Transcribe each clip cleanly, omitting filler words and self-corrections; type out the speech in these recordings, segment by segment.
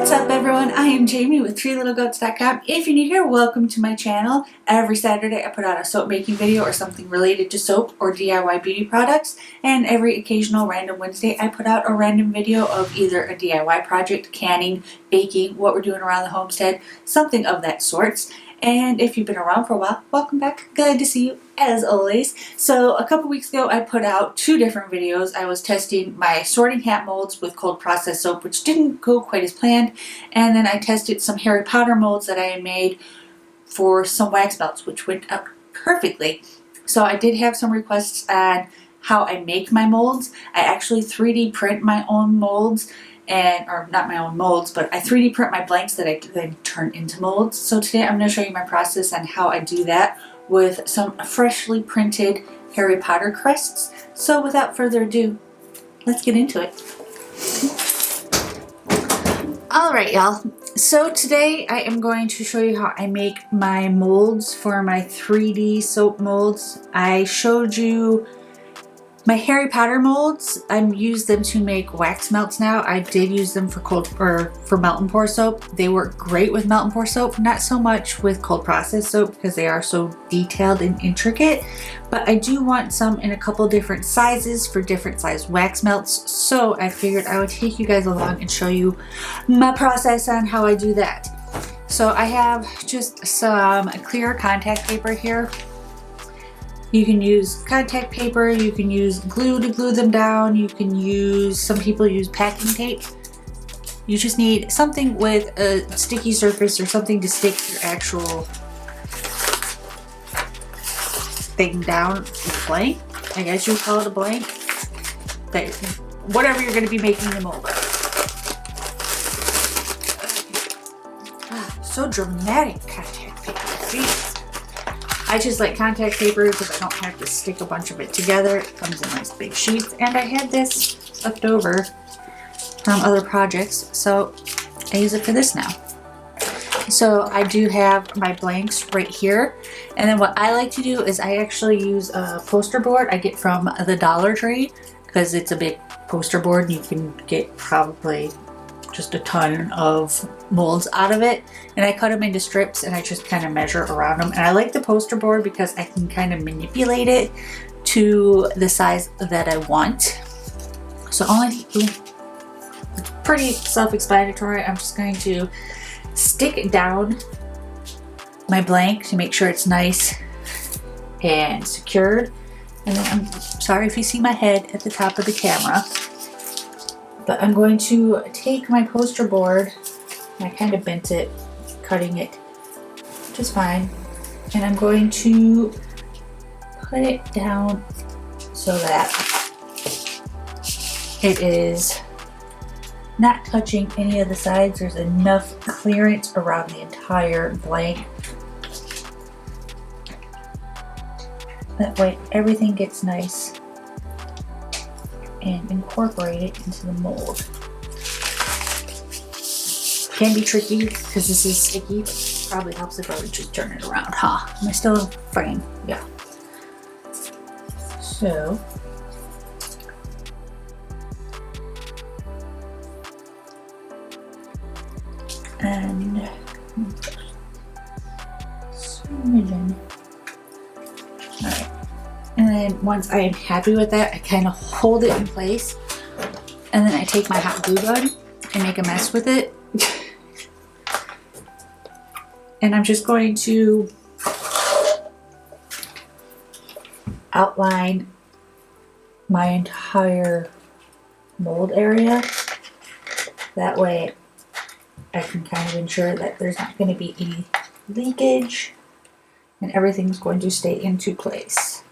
What's up everyone, I am Jamie with ThreeLittleGoats.com. If you're new here, welcome to my channel. Every Saturday I put out a soap making video or something related to soap or DIY beauty products, and every occasional random Wednesday I put out a random video of either a DIY project, canning, baking, what we're doing around the homestead, something of that sorts. And if you've been around for a while, welcome back. Glad to see you as always. So a couple weeks ago I put out two different videos. I was testing my sorting hat molds with cold process soap, which didn't go quite as planned. And then I tested some Harry Potter molds that I made for some wax melts, which went out perfectly. So I did have some requests on how I make my molds. I actually 3D print my own molds. Or not my own molds, but I 3D print my blanks that I then turn into molds. So today I'm going to show you my process on how I do that with some freshly printed Harry Potter crests. So without further ado, let's get into it. Alright y'all, so today I am going to show you how I make my molds for my 3D soap molds. I showed you my Harry Potter molds. I use them to make wax melts now. I did use them for melt and pour soap. They work great with melt and pour soap, not so much with cold process soap because they are so detailed and intricate. But I do want some in a couple different sizes for different size wax melts. So I figured I would take you guys along and show you my process on how I do that. So I have just some clear contact paper here. You can use contact paper, you can use glue to glue them down, you can use, some people use packing tape. You just need something with a sticky surface or something to stick your actual thing down. Blank, I guess you would call it a blank. Whatever you're going to be making the mold of. So dramatic, contact paper. Jeez. I just like contact paper because I don't have to stick a bunch of it together. It comes in nice big sheets, and I had this left over from other projects, so I use it for this now. So I do have my blanks right here, and then what I like to do is I actually use a poster board I get from the Dollar Tree because it's a big poster board and you can get probably just a ton of molds out of it, and I cut them into strips and I just kind of measure around them. And I like the poster board because I can kind of manipulate it to the size that I want. So all I need to do, it's pretty self-explanatory. I'm just going to stick down my blank to make sure it's nice and secured. And then I'm sorry if you see my head at the top of the camera. But I'm going to take my poster board, and I kind of bent it, cutting it, which is fine. And I'm going to put it down so that it is not touching any of the sides. There's enough clearance around the entire blank. That way everything gets nice and incorporate it into the mold. Can be tricky because this is sticky, but probably helps if I would just turn it around, huh? Am I still in frame? Yeah. So and alright. And then once I am happy with that, I kind of hold it in place, and then I take my hot glue gun and make a mess with it. And I'm just going to outline my entire mold area. That way I can kind of ensure that there's not going to be any leakage and everything's going to stay into place.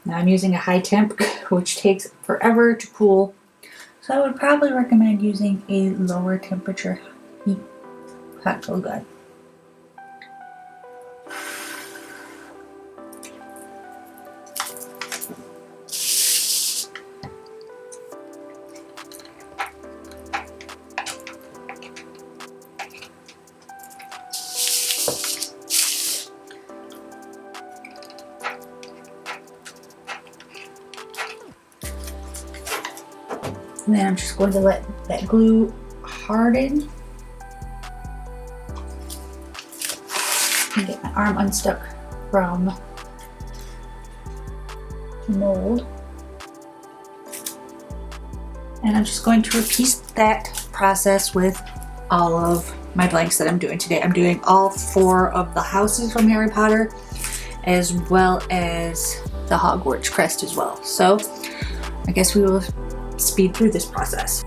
Now I'm using a high temp, which takes forever to cool, so I would probably recommend using a lower temperature hot glue gun. And then I'm just going to let that glue harden. And get my arm unstuck from the mold. And I'm just going to repeat that process with all of my blanks that I'm doing today. I'm doing all 4 of the houses from Harry Potter, as well as the Hogwarts crest as well. So I guess we will speed through this process.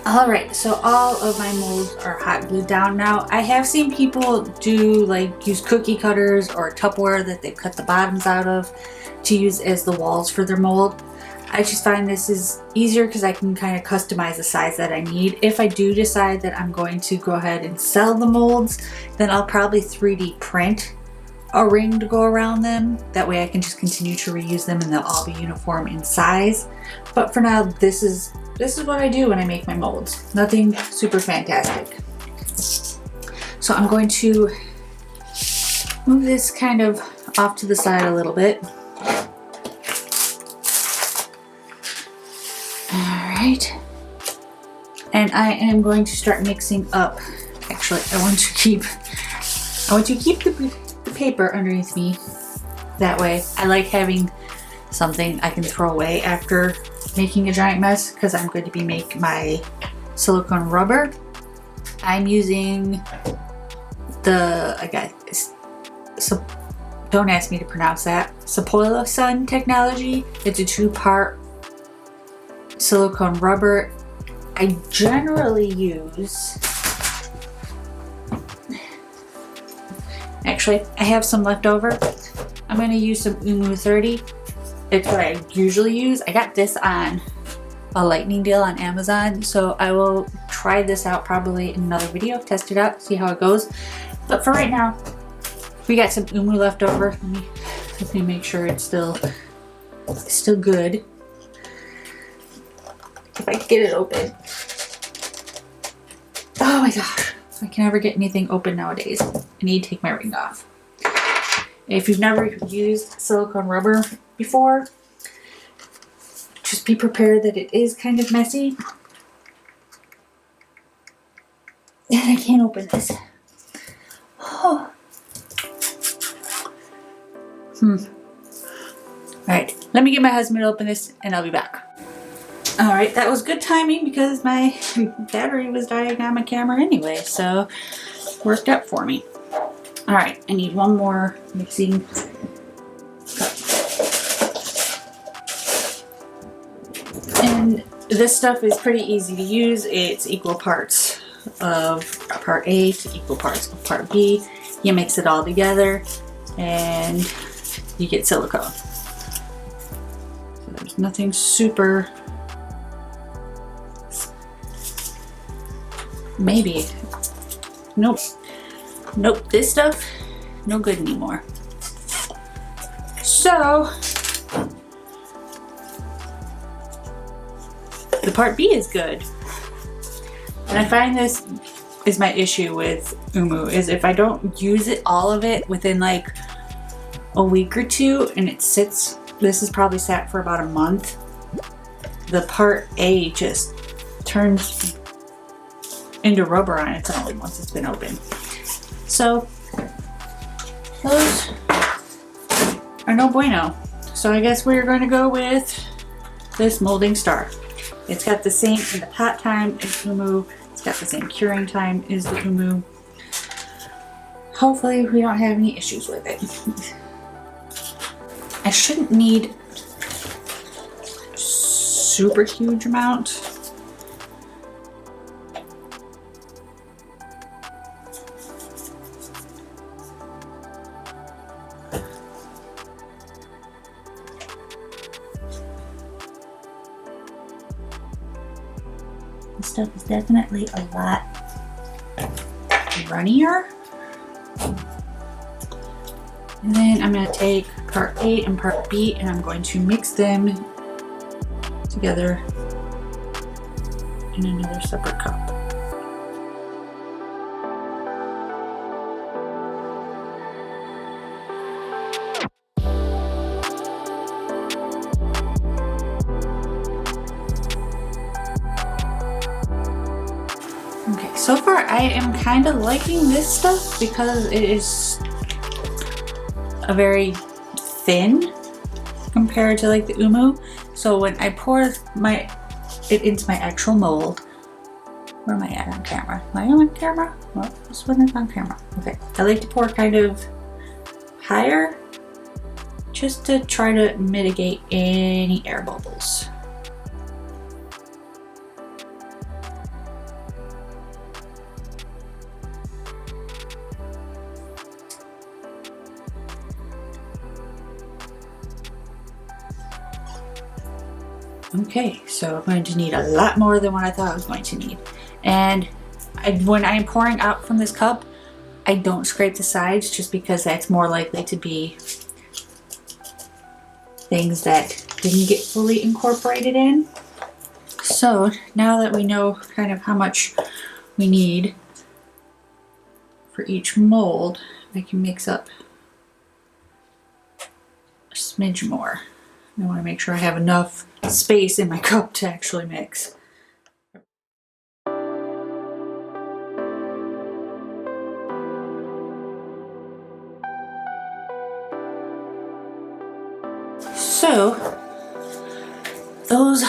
Alright, so all of my molds are hot glued down now. I have seen people do use cookie cutters or Tupperware that they've cut the bottoms out of to use as the walls for their mold. I just find this is easier because I can kind of customize the size that I need. If I do decide that I'm going to go ahead and sell the molds, then I'll probably 3D print a ring to go around them. That way I can just continue to reuse them and they'll all be uniform in size. But for now, this is what I do when I make my molds. Nothing super fantastic. So I'm going to move this kind of off to the side a little bit. Alright. And I am going to start mixing up. Actually, I want to keep the paper underneath me. That way, I like having something I can throw away after making a giant mess, because I'm going to be making my silicone rubber. I'm using so don't ask me to pronounce that, Sapoila Sun technology. It's a 2-part silicone rubber. I generally use, actually I have some left over. I'm going to use some Umu 30. It's what I usually use. I got this on a lightning deal on Amazon, so I will try this out probably in another video, test it out, see how it goes. But for right now, we got some Umu left over. Let me make sure it's still good. If I can get it open. Oh my gosh, I can never get anything open nowadays. I need to take my ring off. If you've never used silicone rubber before, just be prepared that it is kind of messy. And I can't open this. Oh. Alright, let me get my husband to open this and I'll be back. Alright, that was good timing because my battery was dying on my camera anyway, so worked out for me. Alright, I need one more mixing cup. And this stuff is pretty easy to use. It's equal parts of part A to equal parts of part B. You mix it all together and you get silicone. So there's nothing super, maybe, nope. Nope, this stuff, no good anymore. So, the part B is good. And I find this is my issue with Umu, is if I don't use it, all of it, within like a week or two, and it sits, this is probably sat for about a month, the part A just turns into rubber on its own once it's been open. So those are no bueno. So I guess we're going to go with this molding star. It's got the same in the pot time as Umu. It's got the same curing time as the Umu. Hopefully we don't have any issues with it. I shouldn't need super huge amount. This stuff is definitely a lot runnier. And then I'm going to take part A and part B and I'm going to mix them together in another separate cup. Okay, so far I am kind of liking this stuff because it is a very thin compared to like the Umu. So when I pour it into my actual mold, where am I at on camera? Am I on camera? Well, this one is on camera. Okay, I like to pour kind of higher just to try to mitigate any air bubbles. Okay, so I'm going to need a lot more than what I thought I was going to need. And when I'm pouring out from this cup, I don't scrape the sides just because that's more likely to be things that didn't get fully incorporated in. So now that we know kind of how much we need for each mold, I can mix up a smidge more. I want to make sure I have enough space in my cup to actually mix. So those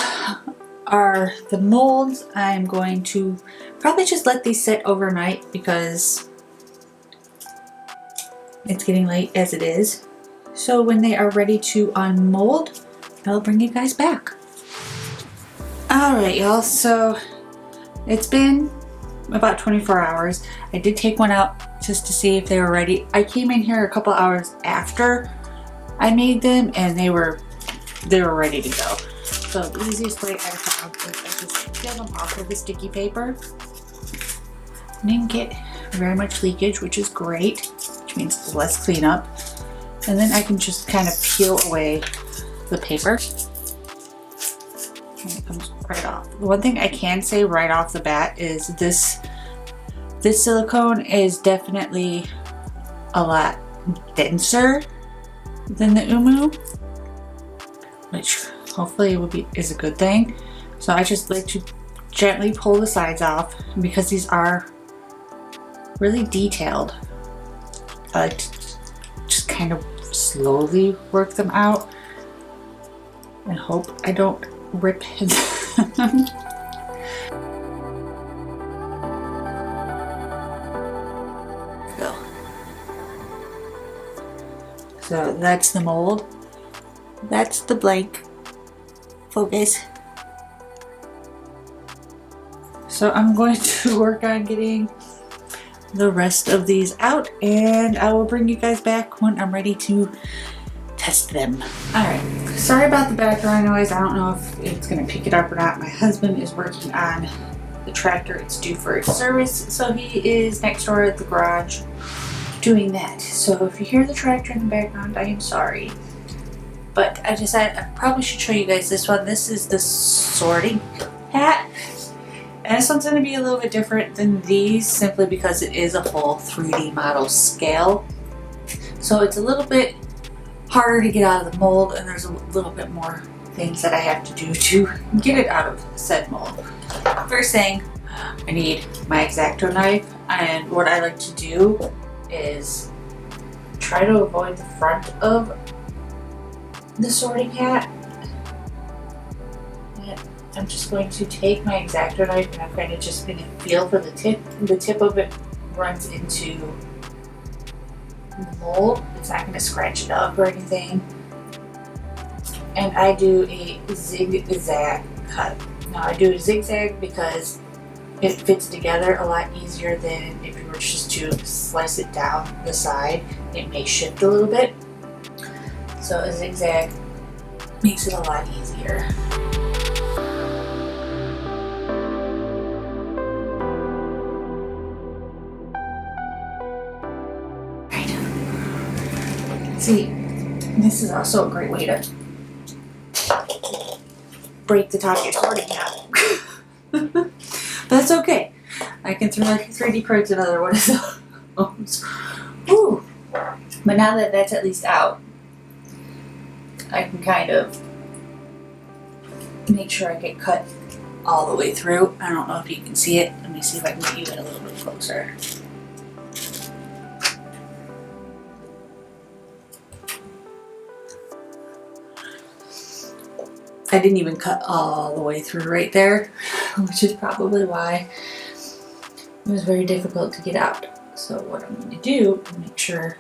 are the molds. I'm going to probably just let these sit overnight because it's getting late as it is. So when they are ready to unmold, I'll bring you guys back. Alright y'all, so it's been about 24 hours. I did take one out just to see if they were ready. I came in here a couple hours after I made them and they were ready to go. So the easiest way I found is I just peel them off of the sticky paper. I didn't get very much leakage, which is great, which means it's less cleanup. And then I can just kind of peel away the paper. And it comes right off. One thing I can say right off the bat is this silicone is definitely a lot denser than the Umu, which hopefully is a good thing. So I just like to gently pull the sides off, and because these are really detailed, I like to just kind of slowly work them out and hope I don't rip them. Go. So that's the mold. That's the blank. Focus. So I'm going to work on getting the rest of these out and I will bring you guys back when I'm ready to test them. Alright, sorry about the background noise. I don't know if it's going to pick it up or not. My husband is working on the tractor. It's due for its service, so he is next door at the garage doing that. So if you hear the tractor in the background, I am sorry. But I decided I probably should show you guys this one. This is the sorting hat. And this one's going to be a little bit different than these simply because it is a full 3D model scale. So it's a little bit harder to get out of the mold and there's a little bit more things that I have to do to get it out of said mold. First thing, I need my X-Acto knife, and what I like to do is try to avoid the front of the sorting hat. I'm just going to take my X-Acto knife and I'm kind of just going to feel for the tip. The tip of it runs into the mold. It's not going to scratch it up or anything. And I do a zigzag cut. Now I do a zigzag because it fits together a lot easier than if you were just to slice it down the side. It may shift a little bit. So a zigzag makes it a lot easier. See, this is also a great way to break the top of your sorting hat. But that's okay. I can 3D print another one of those. Ooh. But now that that's at least out, I can kind of make sure I get cut all the way through. I don't know if you can see it. Let me see if I can get you in a little bit closer. I didn't even cut all the way through right there, which is probably why it was very difficult to get out. So what I'm going to do is make sure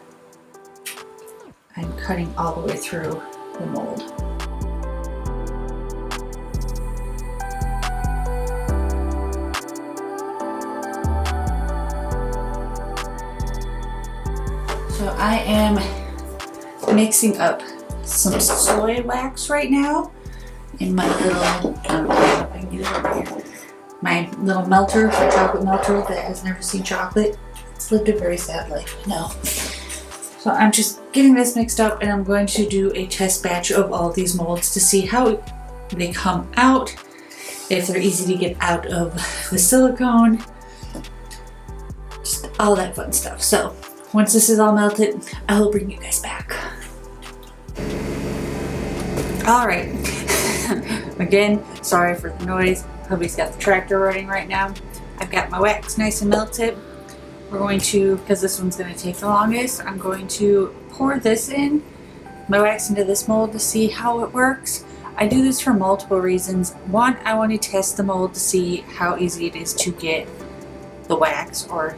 I'm cutting all the way through the mold. So I am mixing up some soy wax right now in my little, I don't know if I can get it over here, my little melter, my chocolate melter that has never seen chocolate. It's lived a very sad life, no. So I'm just getting this mixed up, and I'm going to do a test batch of all of these molds to see how they come out, if they're easy to get out of the silicone, just all that fun stuff. So once this is all melted, I will bring you guys back. All right. Again, sorry for the noise. Hubby's got the tractor running right now. I've got my wax nice and melted. We're going to, because this one's going to take the longest, I'm going to pour this in, my wax into this mold to see how it works. I do this for multiple reasons. One, I want to test the mold to see how easy it is to get the wax or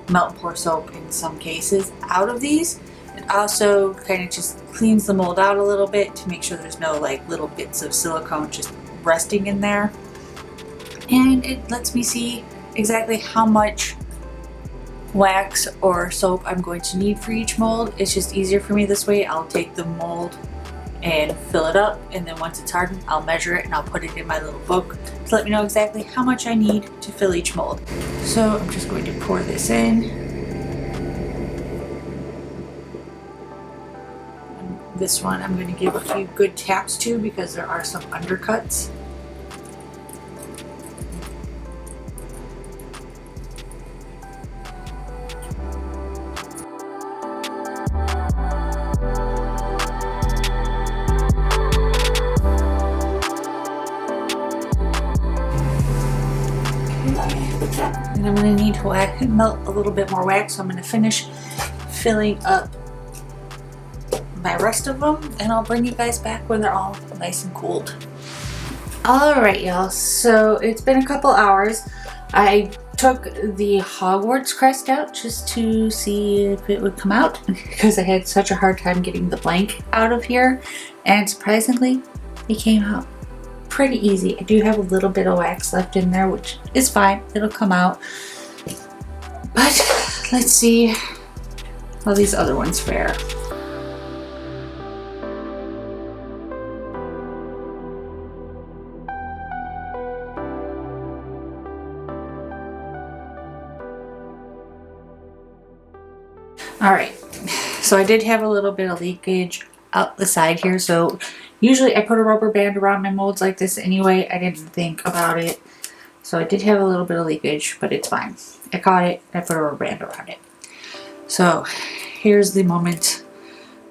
melt and pour soap in some cases out of these. It also kind of just cleans the mold out a little bit to make sure there's no like little bits of silicone just resting in there. And it lets me see exactly how much wax or soap I'm going to need for each mold. It's just easier for me this way. I'll take the mold and fill it up, and then once it's hardened, I'll measure it and I'll put it in my little book to let me know exactly how much I need to fill each mold. So I'm just going to pour this in. And this one I'm going to give a few good taps to because there are some undercuts. And I'm going to need to melt a little bit more wax, so I'm going to finish filling up my rest of them, and I'll bring you guys back when they're all nice and cooled. Alright y'all, so it's been a couple hours. I took the Hogwarts crest out just to see if it would come out because I had such a hard time getting the blank out of here, and surprisingly it came out pretty easy. I do have a little bit of wax left in there, which is fine, it'll come out. But let's see how these other ones fare. Alright, so I did have a little bit of leakage out the side here, so usually I put a rubber band around my molds like this anyway. I didn't think about it, so I did have a little bit of leakage, but it's fine. I caught it, I put a rubber band around it. So here's the moment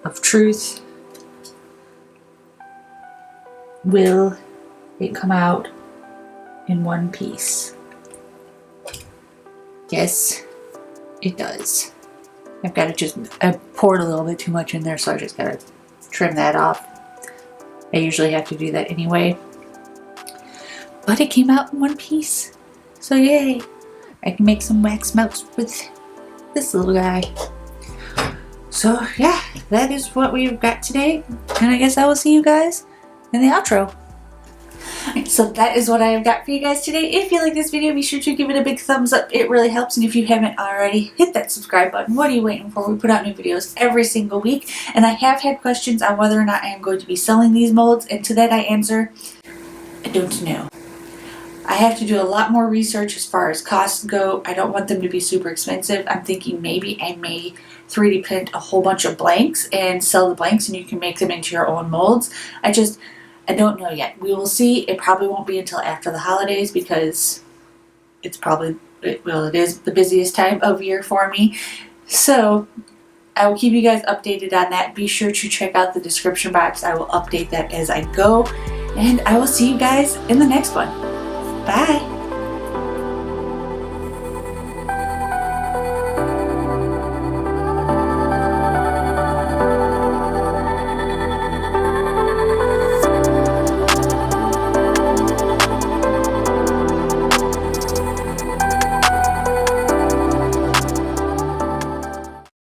of truth. Will it come out in one piece? Yes, it does. I've got to I poured a little bit too much in there, so I just got to trim that off. I usually have to do that anyway. But it came out in one piece. So yay! I can make some wax melts with this little guy. So yeah, that is what we've got today. And I guess I will see you guys in the outro. So that is what I have got for you guys today. If you like this video, be sure to give it a big thumbs up. It really helps. And if you haven't already, hit that subscribe button. What are you waiting for? We put out new videos every single week. And I have had questions on whether or not I am going to be selling these molds. And to that I answer, I don't know. I have to do a lot more research as far as costs go. I don't want them to be super expensive. I'm thinking maybe I may 3D print a whole bunch of blanks and sell the blanks, and you can make them into your own molds. I don't know yet. We will see. It probably won't be until after the holidays because it is the busiest time of year for me. So I will keep you guys updated on that. Be sure to check out the description box. I will update that as I go. And I will see you guys in the next one. Bye.